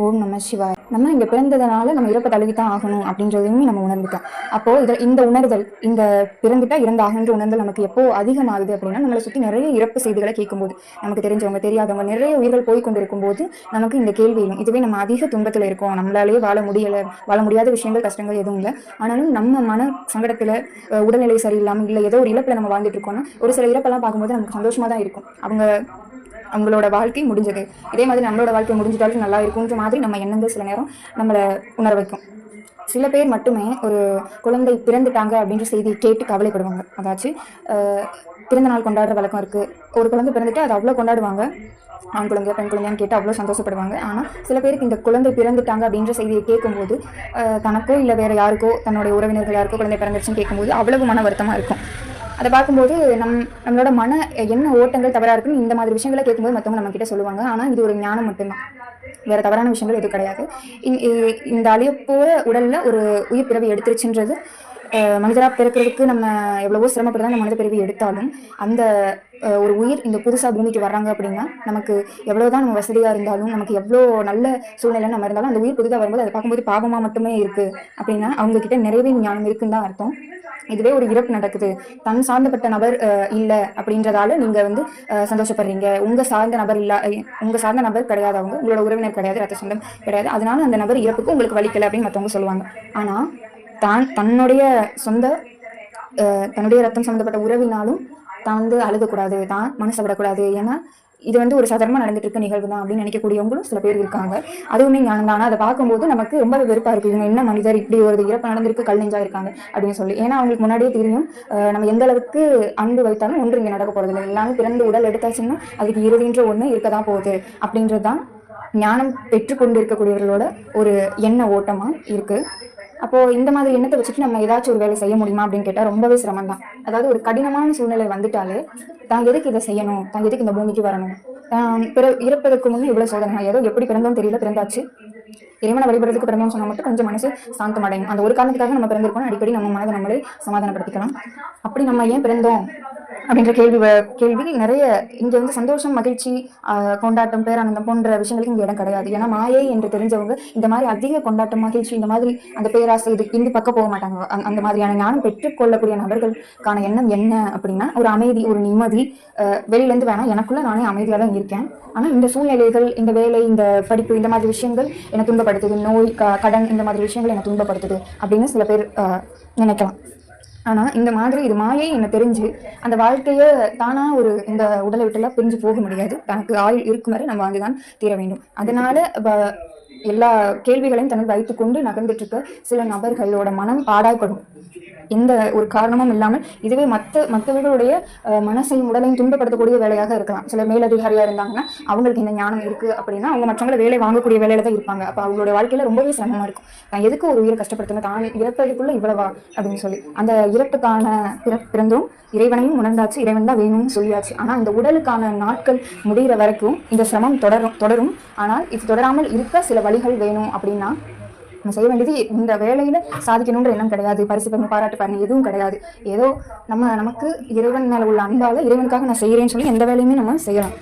ஓம் நம சிவாய். நம்ம இங்கே பிறந்ததுனால நம்ம இறப்பை தழுவித்தான் ஆகணும் அப்படின்றதையுமே நம்ம உணர்ந்துட்டோம். அப்போது இந்த உணர்தல், இந்த பிறந்துட்டா இறந்தாகன்ற உணர்தல் நமக்கு எப்போ அதிகமாகுது அப்படின்னா, நம்மளை சுற்றி நிறைய இறப்பு செய்திகளை கேட்கும்போது, நமக்கு தெரிஞ்சவங்க தெரியாதவங்க நிறைய உயிர்கள் போய் கொண்டிருக்கும் போது நமக்கு இந்த கேள்வியும், இதுவே நம்ம அதிக துன்பத்தில் இருக்கோம், நம்மளாலேயே வாழ முடியாத விஷயங்கள் கஷ்டங்கள் எதுவும் இல்லை, ஆனாலும் நம்ம மன சங்கடத்தில் உடல்நிலை சரியில்லாமல் இல்லை ஏதோ ஒரு இழப்பில் நம்ம வாழ்ந்துட்டு இருக்கோம்னா, ஒரு சில இறப்பெல்லாம் பார்க்கும்போது நமக்கு சந்தோஷமாக தான் இருக்கும். அவங்களோட வாழ்க்கை முடிஞ்சது, இதே மாதிரி நம்மளோட வாழ்க்கை முடிஞ்சிட்டாலும் நல்லா இருக்குன்ற மாதிரி நம்ம எண்ணங்கள் சில நேரம் நம்மளை உணர வைக்கும். சில பேர் மட்டுமே ஒரு குழந்தை பிறந்துட்டாங்க அப்படின்ற செய்தியை கேட்டு கவலைப்படுவாங்க. அதாச்சும் பிறந்த நாள் கொண்டாடுற வழக்கம் இருக்குது. ஒரு குழந்தை பிறந்துட்டு அதை அவ்வளோ கொண்டாடுவாங்க, ஆண் குழந்தையா பெண் குழந்தையான்னு கேட்டு அவ்வளோ சந்தோஷப்படுவாங்க. ஆனால் சில பேருக்கு இந்த குழந்தை பிறந்துட்டாங்க அப்படின்ற செய்தியை கேட்கும்போது தனக்கோ இல்லை வேறு யாருக்கோ, தன்னுடைய உறவினர்கள் யாருக்கோ குழந்தை பிறந்துருச்சுன்னு கேட்கும்போது அவ்வளவு மன வருத்தமாக இருக்கும். அதை பார்க்கும்போது நம்மளோட மன என்ன ஓட்டங்கள் தவறாக இருக்குன்னு இந்த மாதிரி விஷயங்களை கேட்கும்போது மற்றவங்க நம்ம கிட்ட சொல்லுவாங்க. ஆனால் இது ஒரு ஞானம் மட்டும்தான், வேற தவறான விஷயங்கள் எதுவும் கிடையாது. இந்த அழியப்போற உடல்ல ஒரு உயிர் பிறவி எடுத்துருச்சுன்றது, மனிதராக பிறக்கிறதுக்கு நம்ம எவ்வளவோ சிரமப்பட்டு தான் மனித பிறவி எடுத்தாலும் அந்த ஒரு உயிர் இந்த புதுசாக பூமிக்கு வர்றாங்க அப்படின்னா, நமக்கு எவ்வளோதான் நம்ம வசதியாக இருந்தாலும், நமக்கு எவ்வளோ நல்ல சூழ்நிலை நம்ம இருந்தாலும், அந்த உயிர் புதுதாக வரும்போது அதை பார்க்கும்போது பாவமாக மட்டுமே இருக்குது அப்படின்னா அவங்க கிட்ட நிறைவே ஞானம் இருக்குன்னு தான் அர்த்தம். இதுவே ஒரு இறப்பு நடக்குது, தன் சார்ந்தப்பட்ட நபர் இல்லை அப்படின்றதால நீங்க சந்தோஷப்படுறீங்க, உங்க சார்ந்த நபர் கிடையாது, அவங்க உங்களோட உறவினர் கிடையாது, ரத்த சொந்தம் கிடையாது, அதனால அந்த நபர் இறப்புக்கு உங்களுக்கு வலிக்கல அப்படின்னு மற்றவங்க சொல்லுவாங்க. ஆனா தன்னுடைய ரத்தம் சம்பந்தப்பட்ட உறவினாலும் தான் அழுகக்கூடாது, தான் மனசை விடக்கூடாது. ஏன்னா இது ஒரு சாதாரணமாக நடந்துட்டு இருக்க நிகழ்வு தான் அப்படின்னு நினைக்கக்கூடியவங்களும் சில பேர் இருக்காங்க. அதுவுமே ஞானம் தான். அதை பார்க்கும்போது நமக்கு ரொம்ப வெறுப்பா இருக்கு, இவங்க என்ன மனிதர், இப்படி ஒரு இறப்பு நடந்திருக்கு, கல் நெஞ்சா இருக்காங்க அப்படின்னு சொல்லி. ஏன்னா அவங்களுக்கு முன்னாடியே தெரியும் நம்ம எந்த அளவுக்கு அன்பு வைத்தாலும் ஒன்று இங்கே நடக்க போறது இல்லை, எல்லாமே பிறந்து உடல் எடுத்தாச்சுன்னா அதுக்கு இறுதின்ற ஒன்று இருக்கதான் போகுது அப்படின்றதுதான் ஞானம் பெற்றுக்கொண்டு இருக்கக்கூடியவர்களோட ஒரு எண்ண ஓட்டமா இருக்கு. அப்போ இந்த மாதிரி எண்ணத்தை வச்சுட்டு நம்ம ஏதாச்சும் ஒரு வேலை செய்ய முடியுமா அப்படின்னு கேட்டால் ரொம்பவே சிரமம் தான். அதாவது ஒரு கடினமான சூழ்நிலை வந்துட்டாலே தான் எதுக்கு இதை செய்யணும், தான் எதுக்கு இந்த பூமிக்கு வரணும், இறப்பதற்கு முன்னே இவ்வளவு சோதனை, ஏதோ எப்படி பிறந்தோம் தெரியல, பிறந்தாச்சு, இறைவனை வழிபடுறதுக்கு பிறந்தோம்னு சொன்னா மட்டும் கொஞ்சம் மனசு சாந்தம் அடையும். அந்த ஒரு காரணத்துக்காக நம்ம பிறந்திருக்கோம், அடிக்கடி நம்ம மனதை நம்மளே சமாதானப்படுத்திக்கலாம். அப்படி நம்ம ஏன் பிறந்தோம் அப்படின்ற கேள்வி நிறைய. இங்க சந்தோஷம், மகிழ்ச்சி, கொண்டாட்டம், பேரானந்தம் போன்ற விஷயங்களுக்கு இங்க இடம் கிடையாது. ஏன்னா மாயை என்று தெரிஞ்சவங்க இந்த மாதிரி அதிக கொண்டாட்டம், மகிழ்ச்சி, இந்த மாதிரி அந்த பேராசை இந்த பக்கம் போக மாட்டாங்க. அந்த மாதிரியான ஞானம் பெற்றுக்கொள்ளக்கூடிய நபர்களுக்கான எண்ணம் என்ன அப்படின்னா, ஒரு அமைதி, ஒரு நிம்மதி. வெளியில இருந்து வேணாம், எனக்குள்ள நானே அமைதியாக தான் இருக்கேன், ஆனா இந்த சூழ்நிலைகள், இந்த வேலை, இந்த படிப்பு, இந்த மாதிரி விஷயங்கள் என்னை துன்பப்படுத்துது, நோய், கடன், இந்த மாதிரி விஷயங்கள் என்னை துன்பப்படுத்துது அப்படின்னு சில பேர் நினைக்கலாம். ஆனா இந்த மாதிரி இது மாயை என்ன தெரிஞ்சு அந்த வாழ்க்கைய தானா இந்த உடலை விட்டுலாம் பிரிஞ்சு போக முடியாது. தனக்கு ஆயுள் இருக்கும் வரை நம்ம வாழ்ந்துதான் தீர வேண்டும். அதனால எல்லா கேள்விகளையும் தனக்கு வைத்துக்கொண்டு நகர்ந்துட்டு இருக்க சில நபர்களோட மனம் பாடாய்ப்படும், எந்த ஒரு காரணமும் இல்லாமல். இதுவே மற்றவர்களுடைய மனசையும் உடலையும் துன்பப்படுத்தக்கூடிய வேலையாக இருக்கலாம். சில மேலதிகாரியா இருந்தாங்கன்னா அவங்களுக்கு இந்த ஞானம் இருக்கு அப்படின்னா அவங்க மற்றவங்களை வேலை வாங்கக்கூடிய வேலையில தான் இருப்பாங்க. அப்ப அவங்களுடைய வாழ்க்கையில ரொம்பவே சிரமமா இருக்கும். தான் எதுக்கு ஒரு உயிரை கஷ்டப்படுத்தணும், தான் இறப்பதுக்குள்ள இவ்வளவா அப்படின்னு சொல்லி. அந்த இறப்புக்கான பிறந்தும் இறைவனையும் உணர்ந்தாச்சு, இறைவன் தான் வேணும்னு சொல்லியாச்சு. ஆனா இந்த உடலுக்கான நாட்கள் முடிகிற வரைக்கும் இந்த சிரமம் தொடரும். ஆனால் இது தொடராமல் இருக்க சில வழிகள் வேணும் அப்படின்னா நம்ம செய்ய வேண்டியது, இந்த வேலையில சாதிக்கணுன்ற எண்ணம் கிடையாது, பரிசு பண்ணி பாராட்டு பண்ணி எதுவும் கிடையாது. ஏதோ நமக்கு இறைவன் மேல உள்ள அன்பால இறைவனுக்காக நான் செய்யறேன்னு சொல்லி எந்த வேலையுமே நம்ம செய்யலாம்.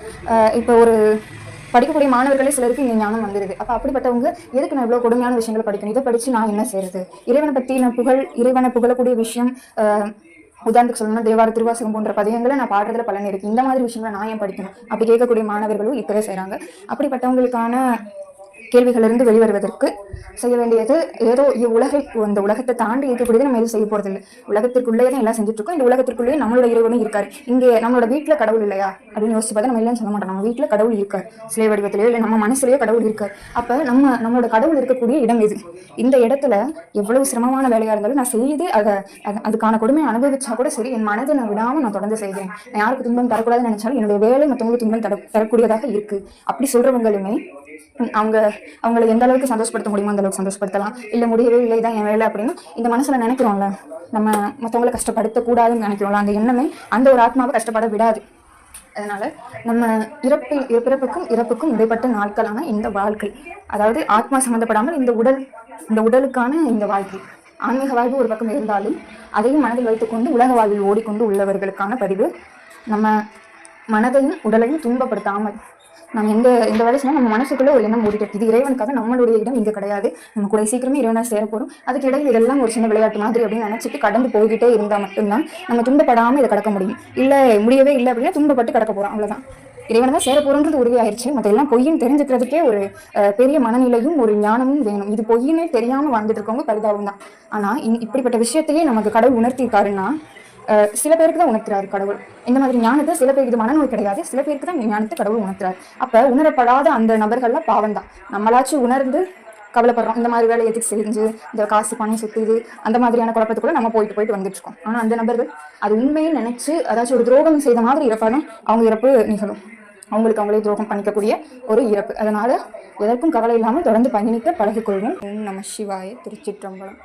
இப்போ ஒரு படிக்கக்கூடிய மாணவர்களே சிலருக்கு இங்கே ஞானம் வந்துடுது. அப்போ அப்படிப்பட்டவங்க எதுக்கு நான் இவ்வளோ கொடுமையான விஷயங்களை படிக்கணும், இதை படிச்சு நான் என்ன செய்யறது, இறைவனை பற்றி நான் இறைவனை புகழக்கூடிய விஷயம், உதாரணத்துக்கு சொல்லணும்னா தேவார, திருவாசகம் போன்ற பதிகங்களை நான் பாடுறதுல பலன் இருக்கு, இந்த மாதிரி விஷயங்களை நான் ஏன் படிக்கணும் அப்படி கேட்கக்கூடிய மாணவர்களும் இப்பவே செய்கிறாங்க. அப்படிப்பட்டவங்களுக்கான கேள்விகளிலிருந்து வெளிவருவதற்கு செய்ய வேண்டியது, ஏதோ இந்த உலகத்தை தாண்டி இருக்கக்கூடியது நம்ம எதுவும் செய்ய போறதில்லை. உலகத்திற்குள்ளேயே தான் எல்லாம் செஞ்சுட்டு இருக்கோம். இந்த உலகத்திற்குள்ளேயே நம்மளோட இறைவனும் இருக்காரு. இங்கே நம்மளோட வீட்டுல கடவுள் இல்லையா அப்படின்னு யோசிச்சு பார்த்தா நம்ம இல்லைன்னு சொல்ல மாட்டோம். நம்ம வீட்டுல கடவுள் இருக்காரு, சிலை வடிவத்திலேயோ இல்லை நம்ம மனசுலயோ கடவுள் இருக்காரு. அப்ப நம்மளோட கடவுள் இருக்கக்கூடிய இடம் எது? இந்த இடத்துல எவ்வளவு சிரமமான வேலையா இருந்தாலும் நான் செய்து அதுக்கான கொடுமையை அனுபவிச்சா கூட சரி, என் மனதை நான் விடாம நான் தொடர்ந்து செய்கிறேன். நான் யாருக்கு துன்பம் தரக்கூடாதுன்னு நினைச்சாலும் என்னுடைய வேலை மற்றவங்களுக்கு துன்பம் தரக்கூடியதாக இருக்கு. அப்படி சொல்றவங்களுமே அவங்களை எந்த அளவுக்கு சந்தோஷப்படுத்த முடியுமோ அந்த அளவுக்கு சந்தோஷப்படுத்தலாம். இல்லை முடியவே இல்லை, தான் என் வேலை அப்படின்னு இந்த மனசுல நினைக்கிறோம்ல, நம்ம மற்றவங்களை கஷ்டப்படுத்த கூடாதுன்னு நினைக்கிறோம்ல, அந்த எண்ணமே அந்த ஒரு ஆத்மாவை கஷ்டப்பட விடாது. அதனால நம்ம பிறப்புக்கும் இறப்புக்கும் இடைப்பட்ட நாட்களான இந்த வாழ்க்கை, அதாவது ஆத்மா சம்மந்தப்படாமல் இந்த உடலுக்கான இந்த வாழ்க்கை, ஆன்மீக வாழ்வு ஒரு பக்கம் இருந்தாலும் அதையும் மனதில் வைத்துக்கொண்டு உலக வாழ்வில் ஓடிக்கொண்டு உள்ளவர்களுக்கான பதிவு. நம்ம மனதையும் உடலையும் துன்பப்படுத்தாமல் நம்ம இந்த வயசுல நம்ம மனசுக்குள்ள ஒரு எண்ணம் ஓடிட்டு இது இறைவனுக்காக, நம்மளுடைய இடம் இங்க கிடையாது, நம்ம கூட சீக்கிரமே இறைவனா சேர போறோம், அதுக்கு இடையில இதெல்லாம் ஒரு சின்ன விளையாட்டு மாதிரி அப்படின்னு நினைச்சிட்டு கடந்து போய்கிட்டே இருந்தா மட்டும்தான் நம்ம துன்பப்படாம இதை கடக்க முடியும். இல்ல முடியவே இல்லை அப்படின்னா துன்பப்பட்டு கடக்க போறோம், அவ்வளவுதான். இறைவனை தான் சேர போறோன்றது உறுதியாயிருச்சு. மற்ற எல்லாம் பொய்ன்னு தெரிஞ்சுக்கிறதுக்கே ஒரு பெரிய மனநிலையும் ஒரு ஞானமும் வேணும். இது பொய்ன்னு தெரியாம வாழ்ந்துட்டு இருக்கவங்க பரிதாபம் தான். ஆனா இப்படிப்பட்ட விஷயத்தையே நமக்கு கடவுள் உணர்த்திருக்காருன்னா சில பேருக்கு தான் உணர்த்துறாரு கடவுள். இந்த மாதிரி ஞானத்தை சில பேருக்கு, இது மனநோய் கிடையாது, சில பேருக்கு தான் ஞானத்தை கடவுள் உணர்த்துறாரு. அப்ப உணரப்படாத அந்த நபர்கள்லாம் பாவம் தான். நம்மளாச்சும் உணர்ந்து கவலைப்படுறோம், இந்த மாதிரி வேலை எதுக்கு செஞ்சு இந்த காசு பணம் சுத்துது அந்த மாதிரியான குழப்பத்துக்குள்ள நம்ம போயிட்டு வந்துட்டு இருக்கோம். ஆனா அந்த நபர்கள் அது உண்மையை நினைச்சு அதாச்சும் ஒரு துரோகம் செய்த மாதிரி இறப்பாலும் அவங்க இறப்பு நிகழும். அவங்களுக்கு அவங்களே துரோகம் பண்ணிக்கக்கூடிய ஒரு இறப்பு. அதனால எதற்கும் கவலை இல்லாமல் தொடர்ந்து பயணிக்க பழகிக்கொள்வோம். ஓம் நம சிவாய. திருச்சிற்றம்பலம்.